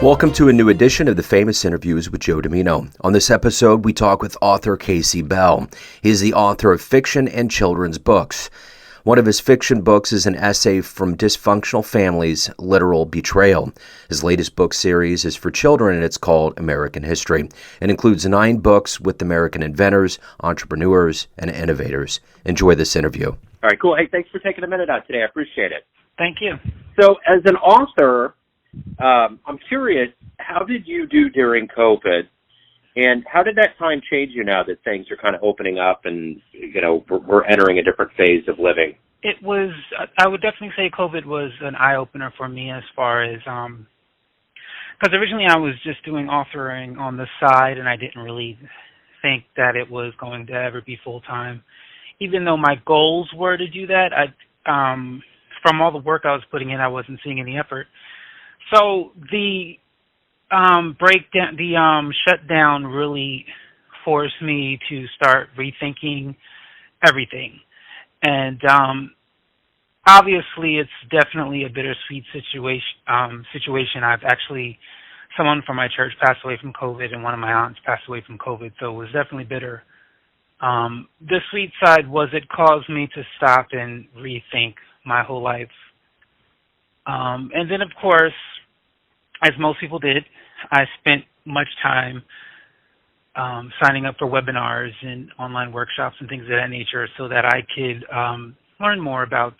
Welcome to a new edition of the Famous Interviews with Joe Dimino. On this episode, we talk with author Casey Bell. He is the author of fiction and children's books. One of his fiction books is an essay from Dysfunctional Families, Literal Betrayal. His latest book series is for children, and it's called American History. It includes 9 books with American inventors, entrepreneurs, and innovators. Enjoy this interview. All right, cool. Hey, thanks for taking a minute out today. I appreciate it. Thank you. So as an author, I'm curious, how did you do during COVID? And how did that time change you now that things are kind of opening up and, you know, we're entering a different phase of living? It was, I would definitely say COVID was an eye-opener for me as far as, because originally I was just doing authoring on the side and I didn't really think that it was going to ever be full-time. Even though my goals were to do that, from all the work I was putting in, I wasn't seeing any effort. So the shutdown really forced me to start rethinking everything. And obviously it's definitely a bittersweet situation. I've actually, someone from my church passed away from COVID and one of my aunts passed away from COVID, so it was definitely bitter. The sweet side was it caused me to stop and rethink my whole life. And then, of course, as most people did, I spent much time signing up for webinars and online workshops and things of that nature so that I could learn more about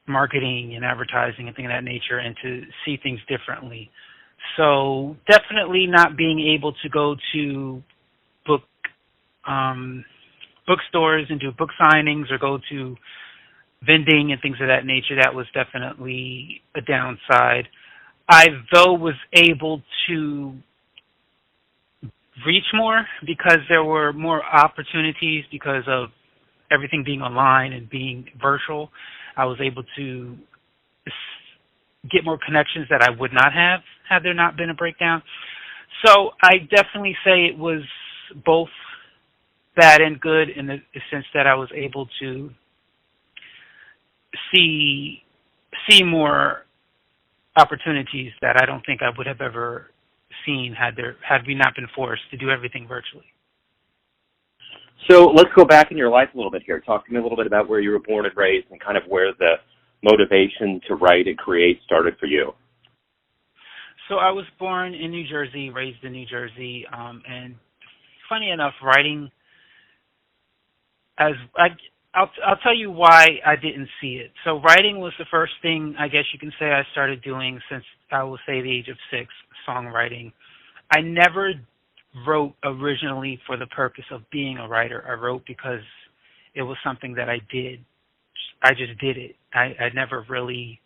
marketing and advertising and things of that nature and to see things differently. So definitely not being able to go to bookstores and do book signings or go to vending and things of that nature, that was definitely a downside. I, though, was able to reach more because there were more opportunities because of everything being online and being virtual. I was able to get more connections that I would not have had there not been a breakdown. So I definitely say it was both bad and good in the sense that I was able to see more opportunities that I don't think I would have ever seen had we not been forced to do everything virtually. So let's go back in your life a little bit here. Talk to me a little bit about where you were born and raised and kind of where the motivation to write and create started for you. So I was born in New Jersey, raised in New Jersey, and funny enough, writing, I'll tell you why I didn't see it. So writing was the first thing, I guess you can say, I started doing since, I will say, the age of 6, songwriting. I never wrote originally for the purpose of being a writer. I wrote because it was something that I did. I just did it. I never really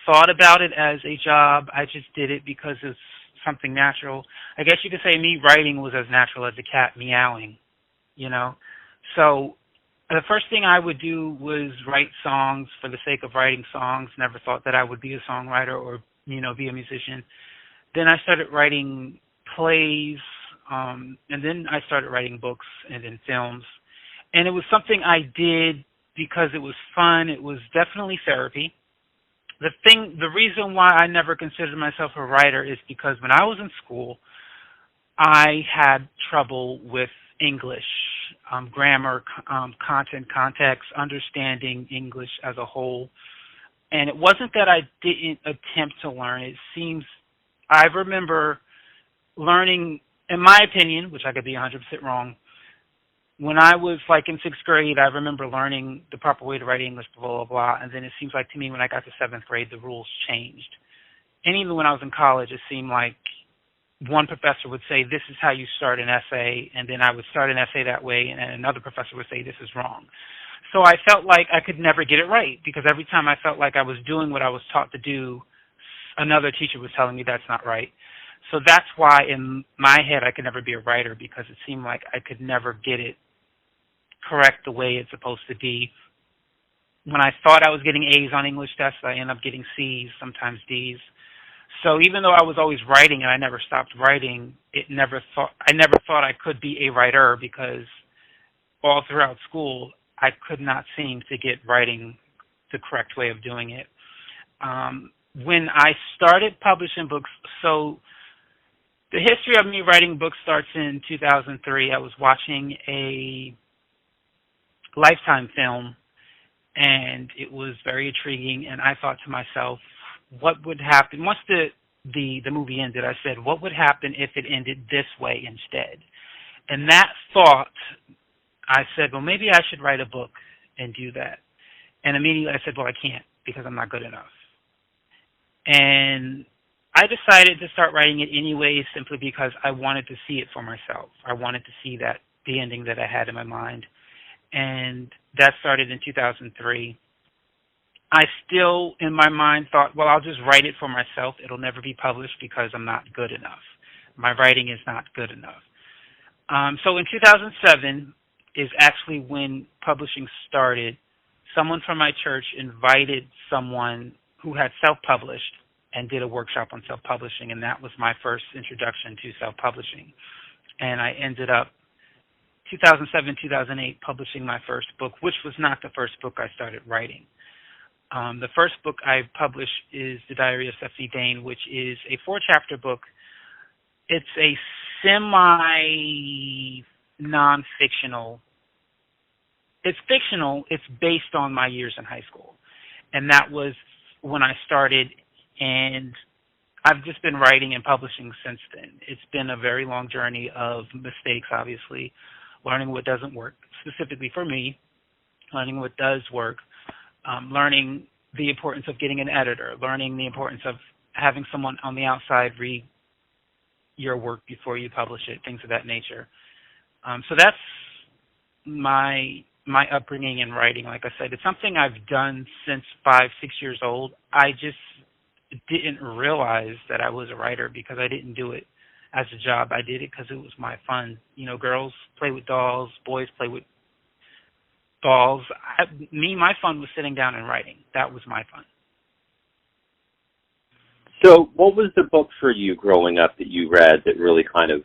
thought about it as a job. I just did it because it's something natural. I guess you could say me writing was as natural as a cat meowing, you know? So the first thing I would do was write songs for the sake of writing songs. Never thought that I would be a songwriter or, you know, be a musician. Then I started writing plays, and then I started writing books and then films. And it was something I did because it was fun. It was definitely therapy. The reason why I never considered myself a writer is because when I was in school, I had trouble with English, grammar, content, context, understanding English as a whole. And it wasn't that I didn't attempt to learn. It seems I remember learning, in my opinion, which I could be 100% wrong, when I was like in 6th grade, I remember learning the proper way to write English, blah, blah, blah. And then it seems like to me when I got to 7th grade, the rules changed. And even when I was in college, it seemed like one professor would say, this is how you start an essay, and then I would start an essay that way, and another professor would say, this is wrong. So I felt like I could never get it right, because every time I felt like I was doing what I was taught to do, another teacher was telling me that's not right. So that's why in my head I could never be a writer, because it seemed like I could never get it correct the way it's supposed to be. When I thought I was getting A's on English tests, I ended up getting C's, sometimes D's. So even though I was always writing and I never stopped writing, I never thought I could be a writer, because all throughout school I could not seem to get writing the correct way of doing it. When I started publishing books, so the history of me writing books starts in 2003. I was watching a Lifetime film, and it was very intriguing, and I thought to myself, what would happen once the movie ended? I said, what would happen if it ended this way instead? And that thought, I said, well, maybe I should write a book and do that. And immediately I said, well, I can't because I'm not good enough. And I decided to start writing it anyway simply because I wanted to see it for myself. I wanted to see that the ending that I had in my mind. And that started in 2003. I still, in my mind, thought, well, I'll just write it for myself. It'll never be published because I'm not good enough. My writing is not good enough. So in 2007 is actually when publishing started. Someone from my church invited someone who had self-published and did a workshop on self-publishing, and that was my first introduction to self-publishing. And I ended up 2007, 2008 publishing my first book, which was not the first book I started writing. The first book I published is The Diary of Stephanie Dane, which is a 4-chapter book. It's a semi-non-fictional. It's fictional. It's based on my years in high school. And that was when I started, and I've just been writing and publishing since then. It's been a very long journey of mistakes, obviously, learning what doesn't work, specifically for me, learning what does work, learning the importance of getting an editor, learning the importance of having someone on the outside read your work before you publish it, things of that nature. So that's my upbringing in writing. Like I said, it's something I've done since 5, 6 years old. I just didn't realize that I was a writer because I didn't do it as a job. I did it because it was my fun. You know, girls play with dolls, boys play with dolls. My fun was sitting down and writing. That was my fun. So what was the book for you growing up that you read that really kind of,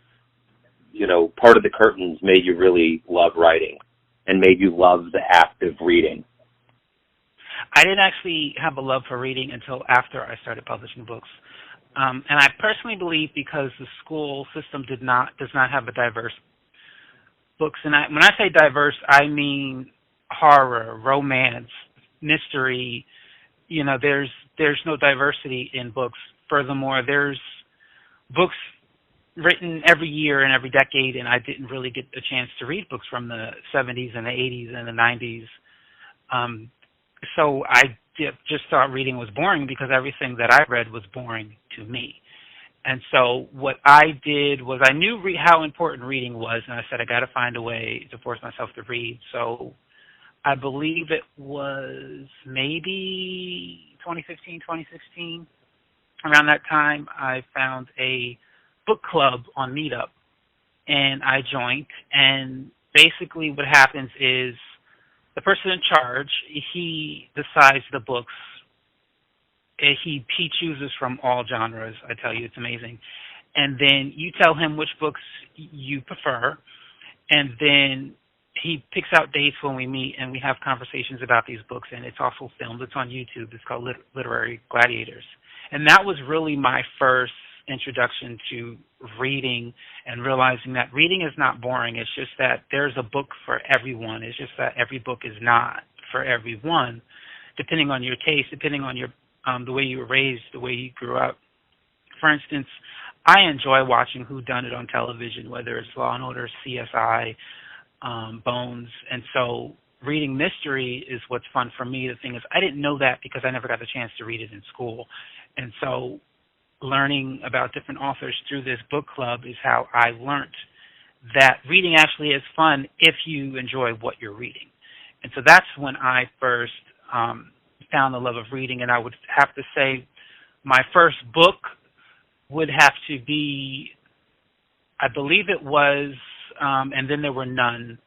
you know, part of the curtains made you really love writing and made you love the act of reading? I didn't actually have a love for reading until after I started publishing books. And I personally believe because the school system does not have a diverse books. And when I say diverse, I mean horror, romance, mystery. You know, there's no diversity in books. Furthermore, there's books written every year and every decade, and I didn't really get a chance to read books from the 70s and the 80s and the 90s. So I just thought reading was boring because everything that I read was boring to me. And so what I did was I knew how important reading was, and I said I got to find a way to force myself to read. So I believe it was maybe 2015, 2016. Around that time, I found a book club on Meetup, and I joined. And basically what happens is the person in charge, he decides the books. He chooses from all genres. I tell you, it's amazing. And then you tell him which books you prefer, and then he picks out dates when we meet, and we have conversations about these books, and it's also filmed. It's on YouTube. It's called Literary Gladiators. And that was really my first introduction to reading and realizing that reading is not boring. It's just that there's a book for everyone. It's just that every book is not for everyone, depending on your taste, depending on your the way you were raised, the way you grew up. For instance, I enjoy watching whodunit on television, whether it's Law and Order, CSI, Bones, and so reading mystery is what's fun for me. The thing is, I didn't know that because I never got the chance to read it in school, and so learning about different authors through this book club is how I learned that reading actually is fun if you enjoy what you're reading. And so that's when I first found the love of reading, and I would have to say my first book would have to be, I believe it was, And Then There Were None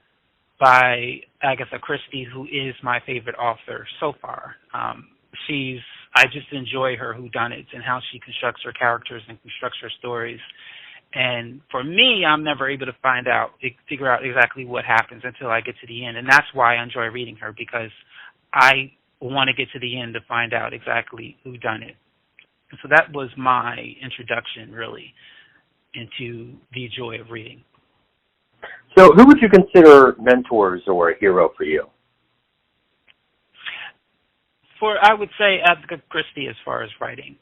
by Agatha Christie, who is my favorite author so far. I just enjoy her whodunits and how she constructs her characters and constructs her stories. And for me, I'm never able to figure out exactly what happens until I get to the end. And that's why I enjoy reading her, because I want to get to the end to find out exactly who done it. And so that was my introduction, really, into the joy of reading. So who would you consider mentors or a hero for you? I would say Agatha Christie as far as writing.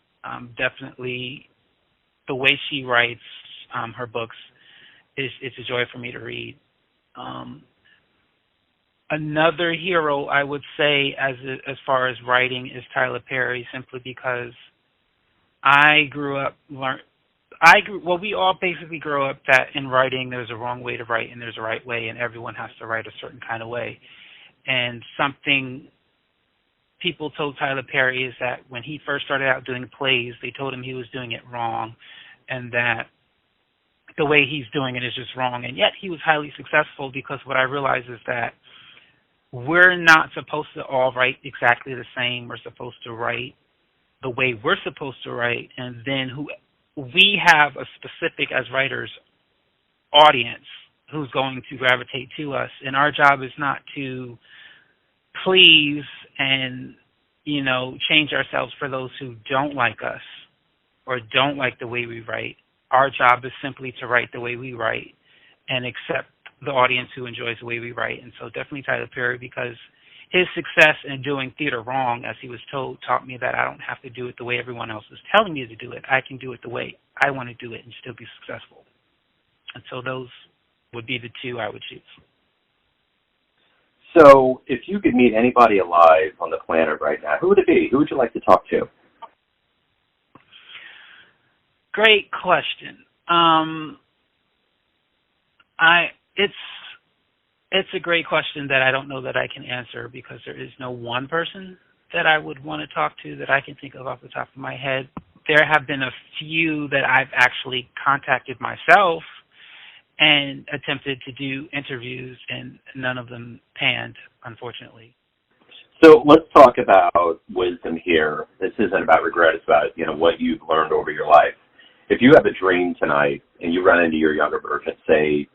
Definitely the way she writes her books it's a joy for me to read. Another hero I would say as far as writing is Tyler Perry, simply because we all basically grow up that in writing there's a wrong way to write and there's a right way, and everyone has to write a certain kind of way. And something people told Tyler Perry is that when he first started out doing plays, they told him he was doing it wrong and that the way he's doing it is just wrong. And yet he was highly successful, because what I realized is that we're not supposed to all write exactly the same. We're supposed to write the way we're supposed to write, and then we have a specific, as writers, audience who's going to gravitate to us. And our job is not to please and, change ourselves for those who don't like us or don't like the way we write. Our job is simply to write the way we write and accept the audience who enjoys the way we write. And so definitely Tyler Perry, because his success in doing theater wrong, as he was told, taught me that I don't have to do it the way everyone else is telling me to do it. I can do it the way I want to do it and still be successful. And so those would be the two I would choose. So if you could meet anybody alive on the planet right now, who would it be? Who would you like to talk to? Great question. It's a great question that I don't know that I can answer, because there is no one person that I would want to talk to that I can think of off the top of my head. There have been a few that I've actually contacted myself and attempted to do interviews, and none of them panned, unfortunately. So let's talk about wisdom here. This isn't about regret. It's about, what you've learned over your life. If you have a dream tonight and you run into your younger version, say,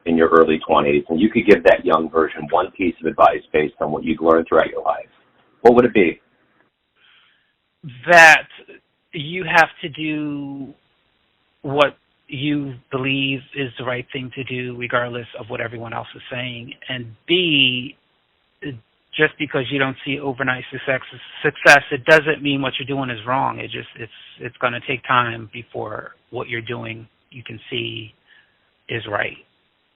in your early 20s, and you could give that young version one piece of advice based on what you've learned throughout your life, what would it be? That you have to do what you believe is the right thing to do, regardless of what everyone else is saying. And B, just because you don't see overnight success, it doesn't mean what you're doing is wrong. It's going to take time before what you're doing you can see is right.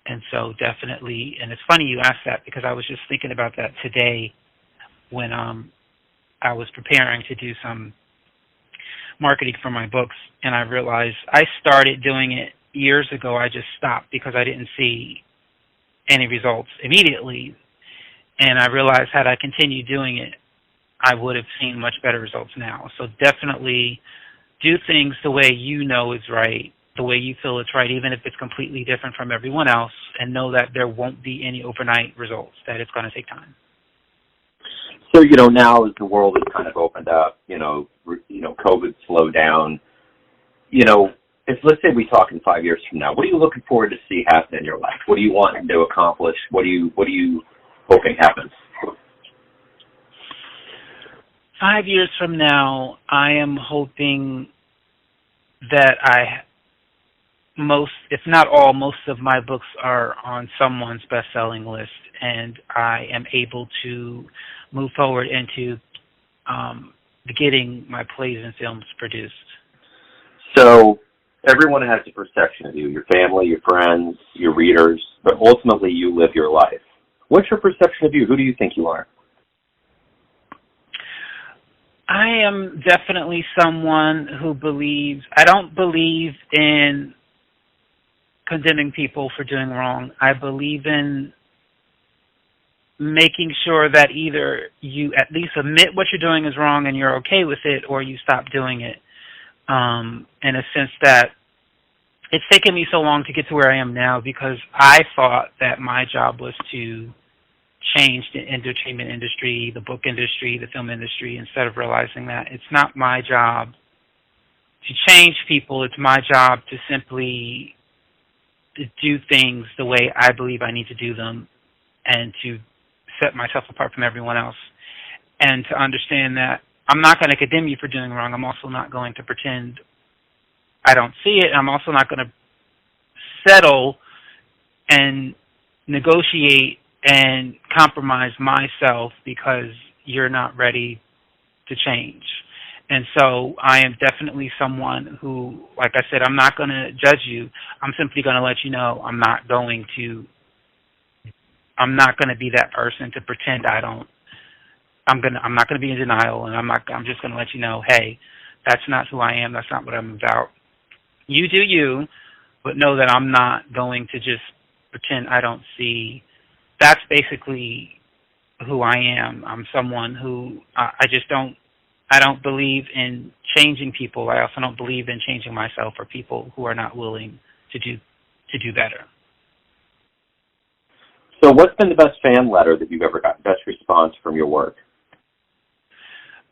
And so definitely, and it's funny you asked that, because I was just thinking about that today when I was preparing to do some marketing for my books, and I realized I started doing it years ago. I just stopped because I didn't see any results immediately. And I realized had I continued doing it, I would have seen much better results now. So definitely do things the way you know is right, the way you feel it's right, even if it's completely different from everyone else, and know that there won't be any overnight results, that it's going to take time. So, now as the world has kind of opened up, COVID slowed down, let's say we talk in 5 years from now, what are you looking forward to see happen in your life? What do you want to accomplish? What are you hoping happens? 5 years from now, I am hoping that most of my books are on someone's best-selling list, and I am able to move forward into getting my plays and films produced. So everyone has a perception of you, your family, your friends, your readers, but ultimately you live your life. What's your perception of you? Who do you think you are? I am definitely someone who I don't believe in condemning people for doing wrong. I believe in making sure that either you at least admit what you're doing is wrong and you're okay with it, or you stop doing it. In a sense that it's taken me so long to get to where I am now, because I thought that my job was to change the entertainment industry, the book industry, the film industry, instead of realizing that it's not my job to change people. It's my job to simply do things the way I believe I need to do them, and to set myself apart from everyone else. and to understand that I'm not going to condemn you for doing wrong. I'm also not going to pretend I don't see it. I'm also not going to settle and negotiate and compromise myself because you're not ready to change. And so I am definitely someone who, like I said, I'm not going to judge you. I'm simply going to let you know I'm not going to be that person to pretend I don't. I'm not going to be in denial, and I'm just going to let you know, hey, that's not who I am. That's not what I'm about. You do you, but know that I'm not going to just pretend I don't see. That's basically who I am. I'm someone who I don't believe in changing people. I also don't believe in changing myself for people who are not willing to do better. So what's been the best fan letter that you've ever gotten, best response from your work?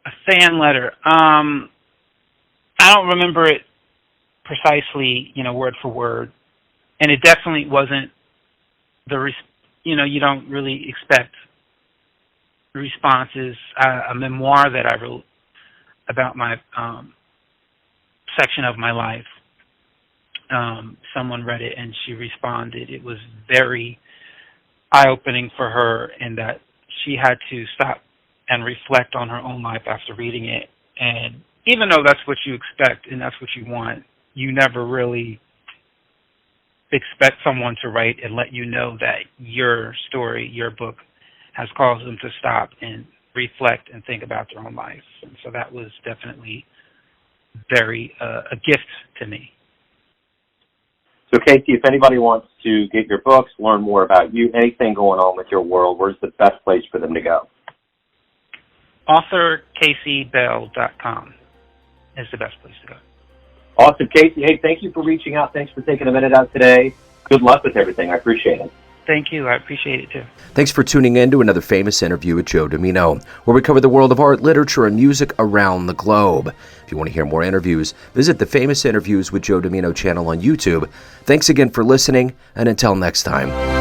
A fan letter. I don't remember it precisely, word for word. And it definitely wasn't you don't really expect responses. A memoir that I wrote about my section of my life. Someone read it and she responded. It was very eye-opening for her in that she had to stop and reflect on her own life after reading it. And even though that's what you expect and that's what you want, you never really expect someone to write and let you know that your story, your book, has caused them to stop and reflect and think about their own life. And so that was definitely very a gift to me. So, Casey, if anybody wants to get your books, learn more about you, anything going on with your world, where's the best place for them to go? AuthorCaseyBell.com is the best place to go. Awesome, Casey. Hey, thank you for reaching out. Thanks for taking a minute out today. Good luck with everything. I appreciate it. Thank you. I appreciate it, too. Thanks for tuning in to another famous interview with Joe Dimino, where we cover the world of art, literature, and music around the globe. If you want to hear more interviews, visit the Famous Interviews with Joe Dimino channel on YouTube. Thanks again for listening, and until next time.